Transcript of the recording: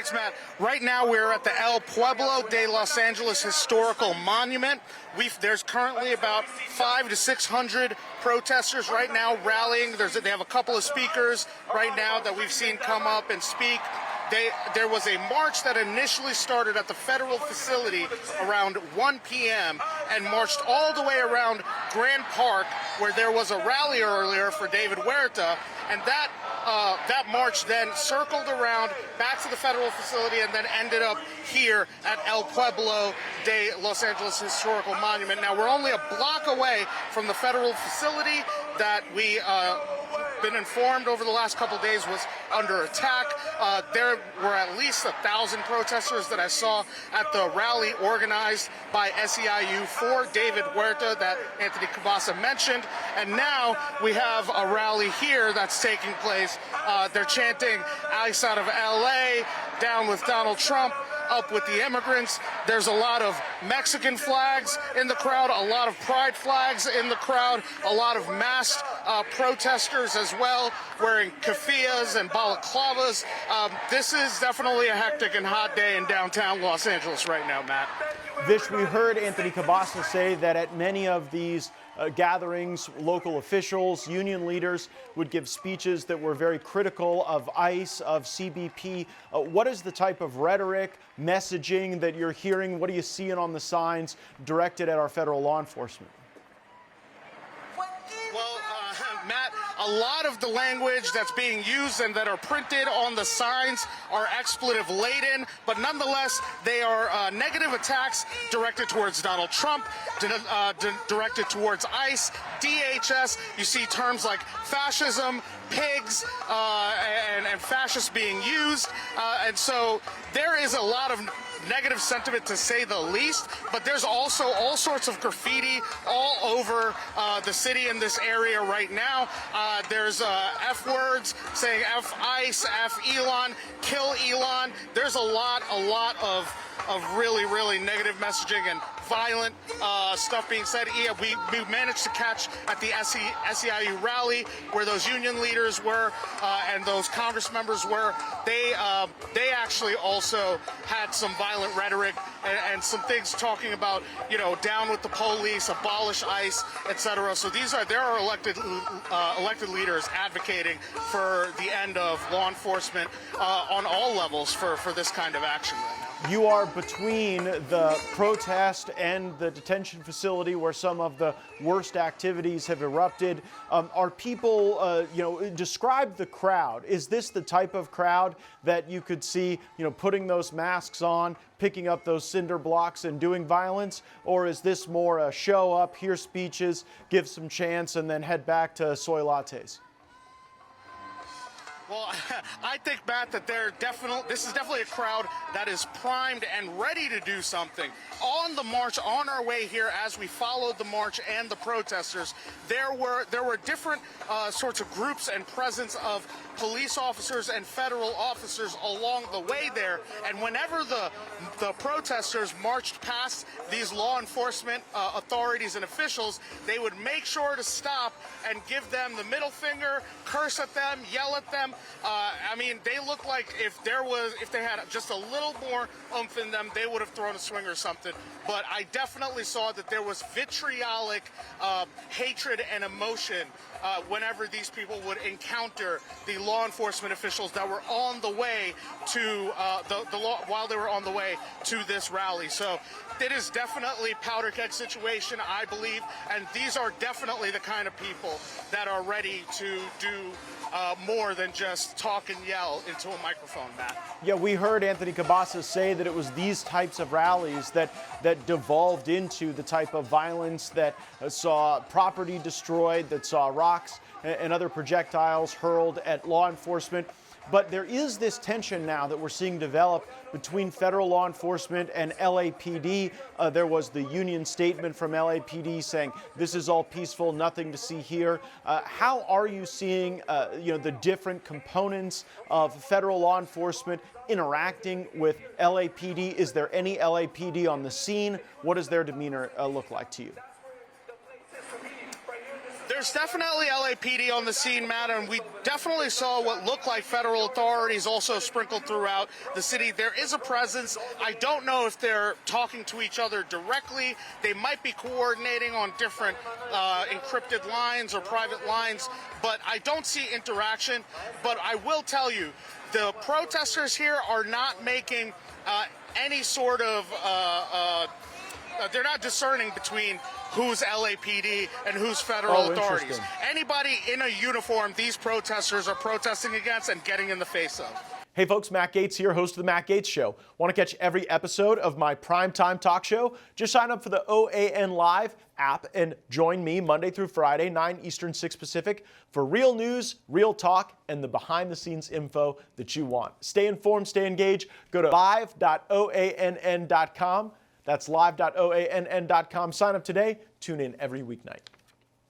Thanks, Matt. Right now we're at the El Pueblo de Los Angeles Historical Monument. There's currently about 500 to 600 protesters right now rallying. They have a couple of speakers right now that we've seen come up and speak. There was a march that initially started at the federal facility around 1 p.m. and marched all the way around Grand Park, where there was a rally earlier for David Huerta, and that march then circled around back to the federal facility and then ended up here at El Pueblo de Los Angeles Historical Monument. Now, we're only a block away from the federal facility that we been informed over the last couple of days was under attack. There were at least 1,000 protesters that I saw at the rally organized by SEIU for David Huerta that Anthony Cabasa mentioned. And now we have a rally here that's taking place. They're chanting "ICE out of LA," "Down with Donald Trump," "Up with the immigrants." There's a lot of Mexican flags in the crowd, a lot of pride flags in the crowd, a lot of masked protesters as well, wearing keffiyehs and balaclavas. This is definitely a hectic and hot day in downtown Los Angeles right now, Matt. Vish, we heard Anthony Cabasa say that at many of these gatherings, local officials, union leaders would give speeches that were very critical of ICE, of CBP. What is the type of rhetoric, messaging that you're hearing? What are you seeing on the signs directed at our federal law enforcement? Well, Matt, a lot of the language that's being used and that are printed on the signs are expletive laden, but nonetheless, they are negative attacks directed towards Donald Trump, directed towards ICE, DHS. You see terms like fascism, pigs, and fascist being used. And so there is a lot of negative sentiment, to say the least, but there's also all sorts of graffiti all over the city in this area right now. There's F words saying F ICE, F Elon, kill Elon. There's a lot of really, really negative messaging and violent stuff being said. Yeah, we managed to catch at the SEIU rally where those union leaders were and those Congress members were. They actually also had some violent rhetoric and some things talking about, you know, down with the police, abolish ICE, etc. So there are elected leaders advocating for the end of law enforcement on all levels for this kind of action right now. You are between the protest and the detention facility where some of the worst activities have erupted. Are people, describe the crowd. Is this the type of crowd that you could see, putting those masks on, picking up those cinder blocks and doing violence? Or is this more a show up, hear speeches, give some chants, and then head back to soy lattes? Well, I think, Matt, that this is definitely a crowd that is primed and ready to do something. On the march, on our way here, as we followed the march and the protesters, there were different sorts of groups and presence of police officers and federal officers along the way there. And whenever the protesters marched past these law enforcement authorities and officials, they would make sure to stop and give them the middle finger, curse at them, yell at them. They look like if they had just a little more oomph in them, they would have thrown a swing or something. But I definitely saw that there was vitriolic hatred and emotion whenever these people would encounter the law enforcement officials that were on the way to while they were on the way to this rally. So it is definitely powder keg situation, I believe, and these are definitely the kind of people that are ready to do more than just talk and yell into a microphone, Matt. Yeah, we heard Anthony Cabasa say that it was these types of rallies that devolved into the type of violence that saw property destroyed, that saw rocks and other projectiles hurled at law enforcement. But there is this tension now that we're seeing develop between federal law enforcement and LAPD. There was the union statement from LAPD saying this is all peaceful, nothing to see here. How are you seeing the different components of federal law enforcement interacting with LAPD? Is there any LAPD on the scene? What does their demeanor look like to you? There's definitely LAPD on the scene, Matt, and we definitely saw what looked like federal authorities also sprinkled throughout the city. There is a presence. I don't know if they're talking to each other directly. They might be coordinating on different encrypted lines or private lines, but I don't see interaction. But I will tell you, the protesters here are not making any sort of they're not discerning between who's LAPD and who's federal authorities. Anybody in a uniform, these protesters are protesting against and getting in the face of. Hey folks, Matt Gaetz here, host of the Matt Gaetz Show. Want to catch every episode of my primetime talk show? Just sign up for the OAN Live app and join me Monday through Friday, 9 Eastern, 6 Pacific, for real news, real talk, and the behind-the-scenes info that you want. Stay informed, stay engaged. Go to live.oann.com. That's live.oann.com. Sign up today. Tune in every weeknight.